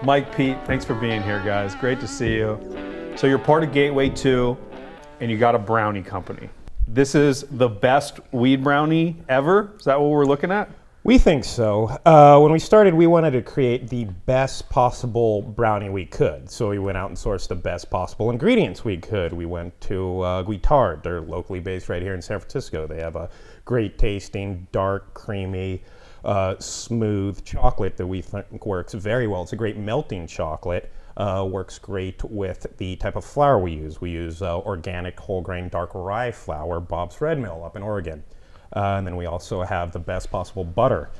Mike, Pete, thanks for being here, guys. Great to see you. So you're part of Gateway 2, and you got a brownie company. This is the best weed brownie ever? Is that what we're looking at? We think so. When we started, we wanted to create the best possible brownie we could. So we went out and sourced the best possible ingredients we could. We went to Guitard. They're locally based right here in San Francisco. They have a great tasting, dark, creamy, smooth chocolate that we think works very well. It's a great melting chocolate. Works great with the type of flour we use. We use organic whole grain dark rye flour, Bob's Red Mill up in Oregon. And then we also have the best possible butter.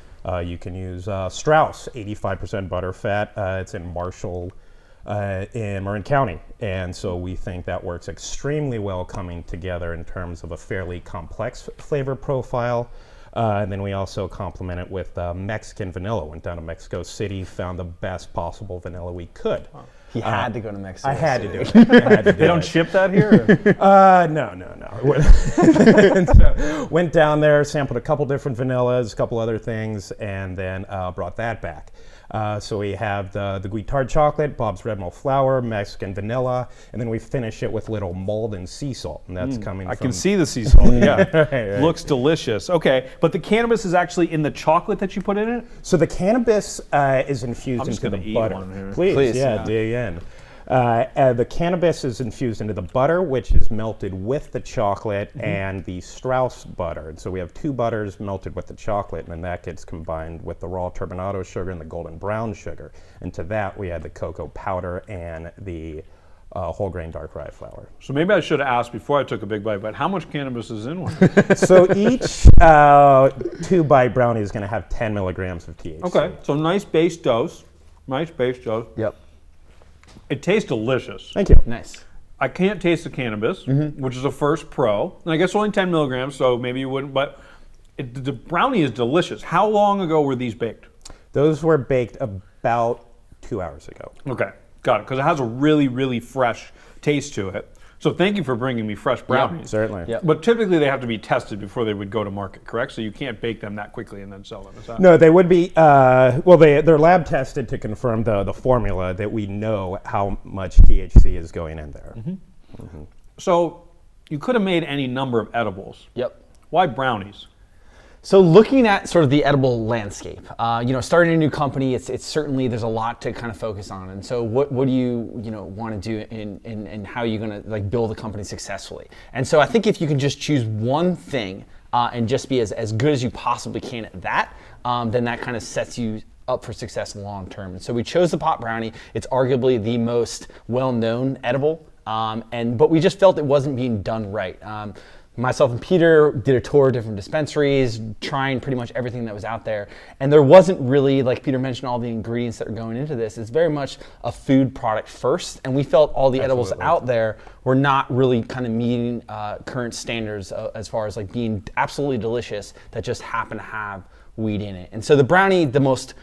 You can use Strauss, 85% butter fat. It's in Marshall in Marin County. And so we think that works extremely well coming together in terms of a fairly complex flavor profile. And then we also complement it with Mexican vanilla. Went down to Mexico City, found the best possible vanilla we could. Wow. He had to go to Mexico I had City. to do it. They don't ship that here? No. So, went down there, sampled a couple different vanillas, a couple other things, and then brought that back. So we have the Guitard chocolate, Bob's Red Mill flour, Mexican vanilla, and then we finish it with little mulled and sea salt, and that's coming from... I can see the sea salt, yeah. Right. Looks delicious. Okay, but the cannabis is actually in the chocolate that you put in it? So the cannabis is infused into the butter. Please, yeah, dig in. The cannabis is infused into the butter, which is melted with the chocolate and the Strauss butter. And so we have two butters melted with the chocolate, and then that gets combined with the raw turbinado sugar and the golden brown sugar. And to that, we add the cocoa powder and the whole grain dark rye flour. So maybe I should have asked before I took a big bite, but how much cannabis is in one? So each 2-bite brownie is going to have 10 milligrams of THC. Okay, so nice base dose. Nice base dose. Yep. It tastes delicious. Thank you. Nice. I can't taste the cannabis, which is a first pro. And I guess only 10 milligrams, so maybe you wouldn't, but the brownie is delicious. How long ago were these baked? Those were baked about 2 hours ago. Okay, got it, because it has a really, really fresh taste to it. So thank you for bringing me fresh brownies. Certainly. Yep. But typically they have to be tested before they would go to market, correct? So you can't bake them that quickly and then sell them, is that? No, they would be, they're lab tested to confirm the formula that we know how much THC is going in there. So you could have made any number of edibles. Yep. Why brownies? So looking at sort of the edible landscape, starting a new company, it's certainly, there's a lot to kind of focus on. And so what do you want to do in how you're going to like build a company successfully? And so I think if you can just choose one thing and just be as good as you possibly can at that, then that kind of sets you up for success long term. And so we chose the pot brownie. It's arguably the most well-known edible, but we just felt it wasn't being done right. Myself and Peter did a tour of different dispensaries, trying pretty much everything that was out there. And there wasn't really, like Peter mentioned, all the ingredients that are going into this. It's very much a food product first. And we felt all the edibles out there were not really kind of meeting current standards as far as like being absolutely delicious that just happen to have weed in it. And so the brownie, the most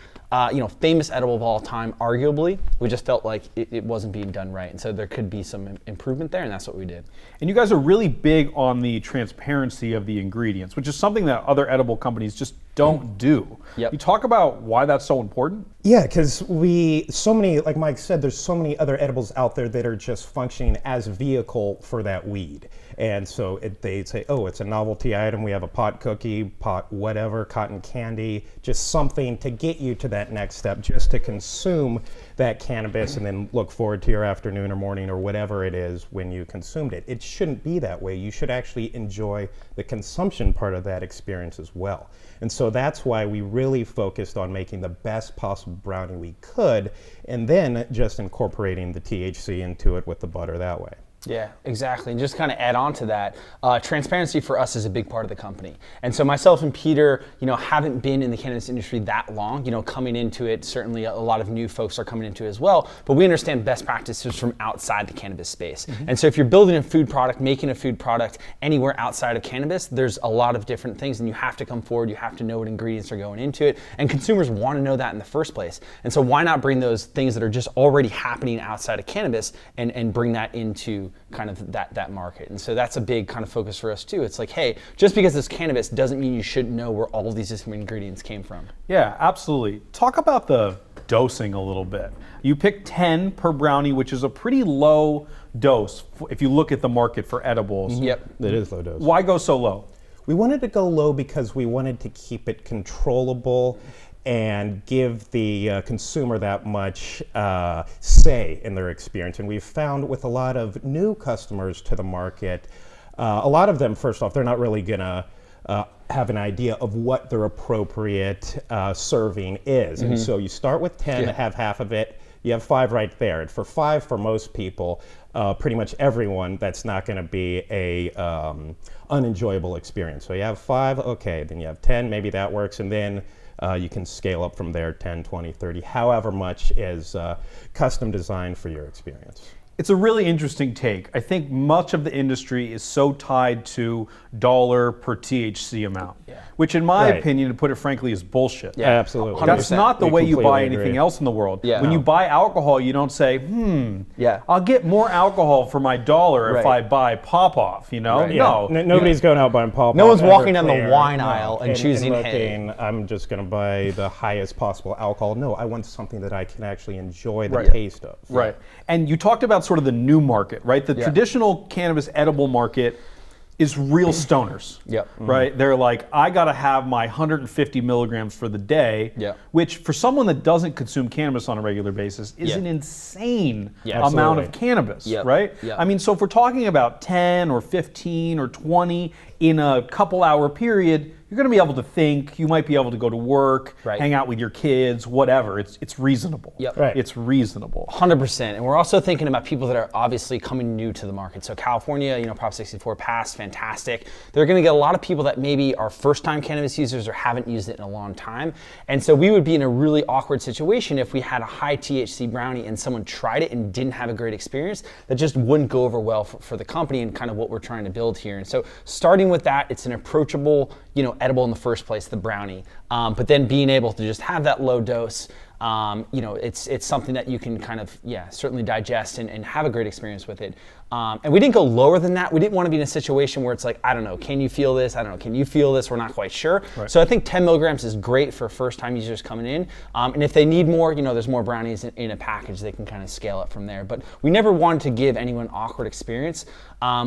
famous edible of all time, arguably, we just felt like it wasn't being done right. And so there could be some improvement there, and that's what we did. And you guys are really big on the transparency of the ingredients, which is something that other edible companies just don't do. Yep. You talk about why that's so important? Yeah, because like Mike said, there's so many other edibles out there that are just functioning as a vehicle for that weed. And so they say, oh, it's a novelty item. We have a pot cookie, pot whatever, cotton candy, just something to get you to that next step, just to consume that cannabis and then look forward to your afternoon or morning or whatever it is when you consumed it. It shouldn't be that way. You should actually enjoy the consumption part of that experience as well. And so that's why we really focused on making the best possible brownie we could, and then just incorporating the THC into it with the butter that way. Yeah, exactly. And just kind of add on to that, transparency for us is a big part of the company. And so myself and Peter, haven't been in the cannabis industry that long, coming into it. Certainly a lot of new folks are coming into it as well, but we understand best practices from outside the cannabis space. And so if you're building a food product, making a food product anywhere outside of cannabis, there's a lot of different things, and you have to come forward, you have to know what ingredients are going into it, and consumers want to know that in the first place. And so why not bring those things that are just already happening outside of cannabis and bring that into into kind of that market. And so that's a big kind of focus for us too. It's like, hey, just because it's cannabis doesn't mean you shouldn't know where all of these different ingredients came from. Yeah, absolutely. Talk about the dosing a little bit. You pick 10 per brownie, which is a pretty low dose if you look at the market for edibles. Yep. It is low dose. Why go so low? We wanted to go low because we wanted to keep it controllable and give the consumer that much say in their experience. And we've found with a lot of new customers to the market, a lot of them, first off, they're not really gonna have an idea of what their appropriate serving is. And so you start with 10, have half of it, you have 5 right there. And for 5, for most people, pretty much everyone, that's not gonna be a unenjoyable experience. So you have 5, okay, then you have 10, maybe that works, and then you can scale up from there, 10, 20, 30, however much is custom designed for your experience. It's a really interesting take. I think much of the industry is so tied to dollar per THC amount, which in my opinion, to put it frankly, is bullshit. Yeah, absolutely. That's not the way you buy completely anything agree. else in the world. Yeah. When you buy alcohol, you don't say, I'll get more alcohol for my dollar if I buy Pop-Off, you know? Right. No. Nobody's going out buying Pop-Off. No one's walking down the Everclear. wine aisle and choosing, looking, I'm just going to buy the highest possible alcohol. No, I want something that I can actually enjoy the taste of. Right. And you talked about sort of the new market, right? The traditional cannabis edible market is real stoners. Right? They're like, I gotta have my 150 milligrams for the day, which for someone that doesn't consume cannabis on a regular basis is an insane amount of cannabis, right? I mean, so if we're talking about 10 or 15 or 20 in a couple hour period, you're going to be able to think, you might be able to go to work, hang out with your kids, whatever. It's reasonable. It's reasonable. 100%. And we're also thinking about people that are obviously coming new to the market. So California, you know, Prop 64 passed, fantastic. They're going to get a lot of people that maybe are first-time cannabis users or haven't used it in a long time. And so we would be in a really awkward situation if we had a high THC brownie and someone tried it and didn't have a great experience. That just wouldn't go over well for the company and kind of what we're trying to build here. And so starting with that, it's an approachable, you know, edible in the first place, the brownie. But then being able to just have that low dose, you know, it's something that you can kind of, certainly digest and have a great experience with it. And we didn't go lower than that. We didn't want to be in a situation where it's like, I don't know, can you feel this? I don't know, can you feel this? We're not quite sure. So I think 10 milligrams is great for first-time users coming in. And if they need more, you know, there's more brownies in a package. They can kind of scale up from there. But we never wanted to give anyone an awkward experience.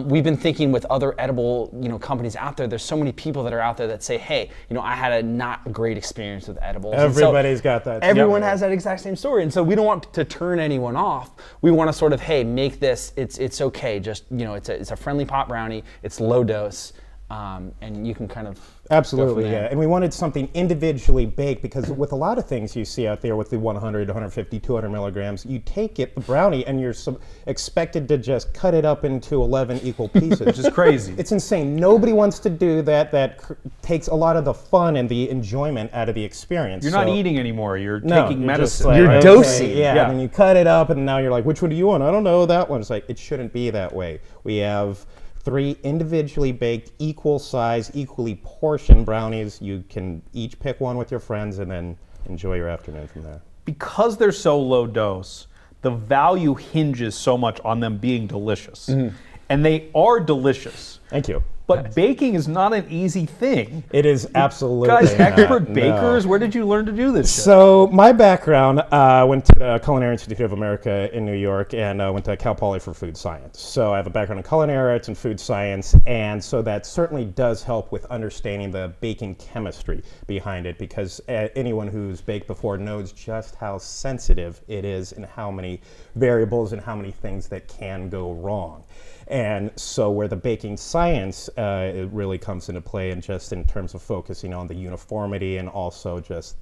We've been thinking with other edible, you know, companies out there, there's so many people that are out there that say, hey, you know, I had a not great experience with edibles. Everybody's got that. Everyone has that exact same story. And so we don't want to turn anyone off. We want to sort of, hey, make this, it's okay. Just, you know, it's a friendly pot brownie. It's low dose. And you can kind of absolutely, and we wanted something individually baked because with a lot of things you see out there with the 100, 150, 200 milligrams, you take it, the brownie, and you're expected to just cut it up into 11 equal pieces. Which is crazy. It's insane. Nobody wants to do that. That takes a lot of the fun and the enjoyment out of the experience. You're not eating anymore. You're taking you're medicine. like, You're dosing. And then you cut it up, and now you're like, which one do you want? I don't know that one. It's like, it shouldn't be that way. We have 3 individually baked, equal size, equally portioned brownies. You can each pick one with your friends and then enjoy your afternoon from there. Because they're so low dose, the value hinges so much on them being delicious. And they are delicious. Thank you. But baking is not an easy thing. It is absolutely Guys, not, expert no. bakers, where did you learn to do this shit? So my background, I went to the Culinary Institute of America in New York and went to Cal Poly for food science. So I have a background in culinary arts and food science, and so that certainly does help with understanding the baking chemistry behind it, because anyone who's baked before knows just how sensitive it is and how many variables and how many things that can go wrong. And so where the baking science it really comes into play, and just in terms of focusing on the uniformity and also just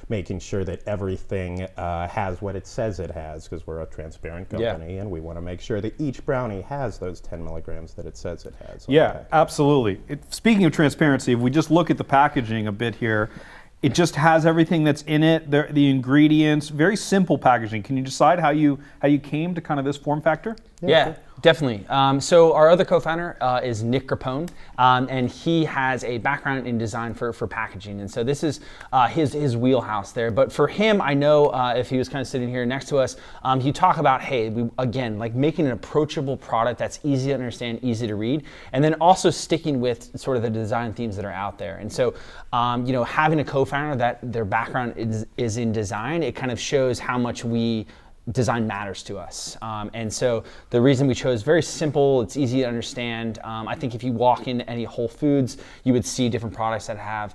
making sure that everything has what it says it has, because we're a transparent company and we want to make sure that each brownie has those 10 milligrams that it says it has. Yeah, absolutely. Speaking of transparency, if we just look at the packaging a bit here, it just has everything that's in it, the ingredients, very simple packaging. Can you decide how you came to kind of this form factor? Yeah, definitely. So our other co-founder is Nick Grappone, and he has a background in design for packaging, and so this is his wheelhouse there. But for him, I know if he was kind of sitting here next to us, he'd talk about, again, like making an approachable product that's easy to understand, easy to read, and then also sticking with sort of the design themes that are out there. And so, having a co-founder that their background is in design, it kind of shows how much design matters to us. And so the reason we chose very simple, it's easy to understand. I think if you walk into any Whole Foods, you would see different products that have,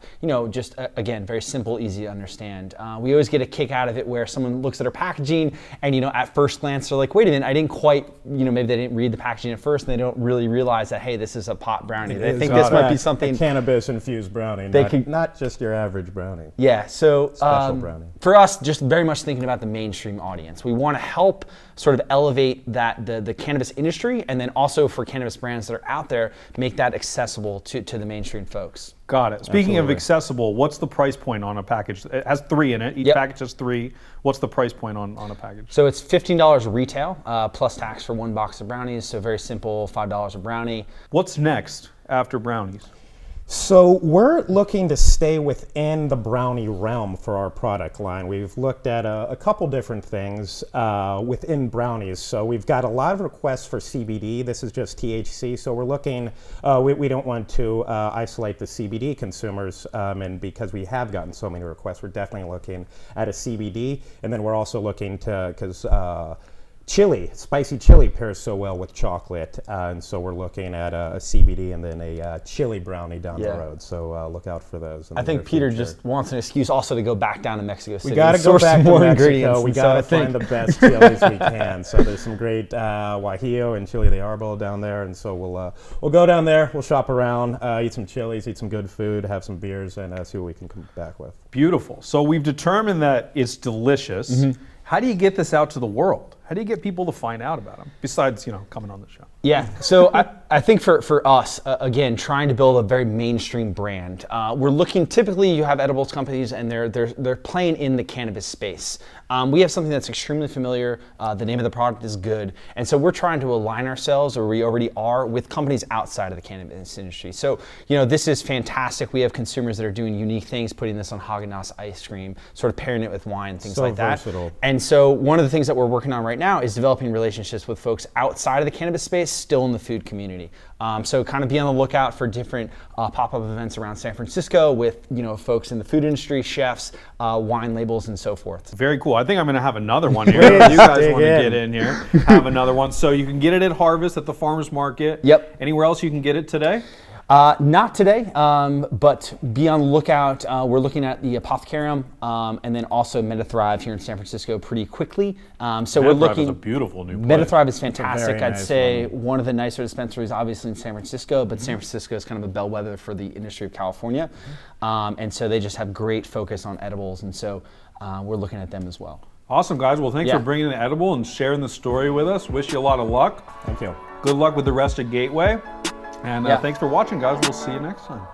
just again, very simple, easy to understand. We always get a kick out of it where someone looks at our packaging and, at first glance, they're like, wait a minute, I didn't quite, maybe they didn't read the packaging at first and they don't really realize that, hey, this is a pot brownie. They think this might be something. A cannabis infused brownie, not just your average brownie. Yeah, so special brownie. For us, just very much thinking about the mainstream audience. We want to help sort of elevate the cannabis industry, and then also for cannabis brands that are out there, make that accessible to the mainstream folks. Got it. Speaking of accessible, what's the price point on a package? It has 3 in it. Each package has 3. What's the price point on a package? So it's $15 retail plus tax for 1 box of brownies. So very simple, $5 a brownie. What's next after brownies? So we're looking to stay within the brownie realm for our product line. We've looked at a couple different things within brownies. So we've got a lot of requests for CBD. This is just THC. So we're looking, we don't want to isolate the CBD consumers, and because we have gotten so many requests, we're definitely looking at a CBD. And then we're also looking to, because spicy chili pairs so well with chocolate, and so we're looking at a CBD and then a chili brownie down the road. So look out for those. I think Peter just wants an excuse also to go back down to Mexico City. We got to go back to Mexico. We got to find the best chilies we can. So there's some great guajillo and chile de árbol down there, and so we'll go down there. We'll shop around, eat some chilies, eat some good food, have some beers, and see what we can come back with. Beautiful. So we've determined that it's delicious. Mm-hmm. How do you get this out to the world? How do you get people to find out about them, besides coming on the show? Yeah, so I think for us, again, trying to build a very mainstream brand, we're looking, typically you have edibles companies and they're playing in the cannabis space. We have something that's extremely familiar, the name of the product is GOOD, and so we're trying to align ourselves, or we already are, with companies outside of the cannabis industry. So, this is fantastic. We have consumers that are doing unique things, putting this on Haagen-Dazs ice cream, sort of pairing it with wine, things like that. Versatile. And so one of the things that we're working on right now is developing relationships with folks outside of the cannabis space, still in the food community. So kind of be on the lookout for different pop-up events around San Francisco with folks in the food industry, chefs, wine labels, and so forth. Very cool. I think I'm going to have another one here. If you guys want to get in here, have another one. So you can get it at Harvest at the farmers market. Yep. Anywhere else you can get it today? Not today, but be on the lookout. We're looking at the Apothecarium and then also MetaThrive here in San Francisco pretty quickly. So we're looking. Is a beautiful new place. MetaThrive is fantastic. I'd say one of the nicer dispensaries, obviously in San Francisco, but San Francisco is kind of a bellwether for the industry of California, and so they just have great focus on edibles, and so we're looking at them as well. Awesome, guys. Well, thanks for bringing the edible and sharing the story with us. Wish you a lot of luck. Thank you. Good luck with the rest of Gateway. And thanks for watching, guys. We'll see you next time.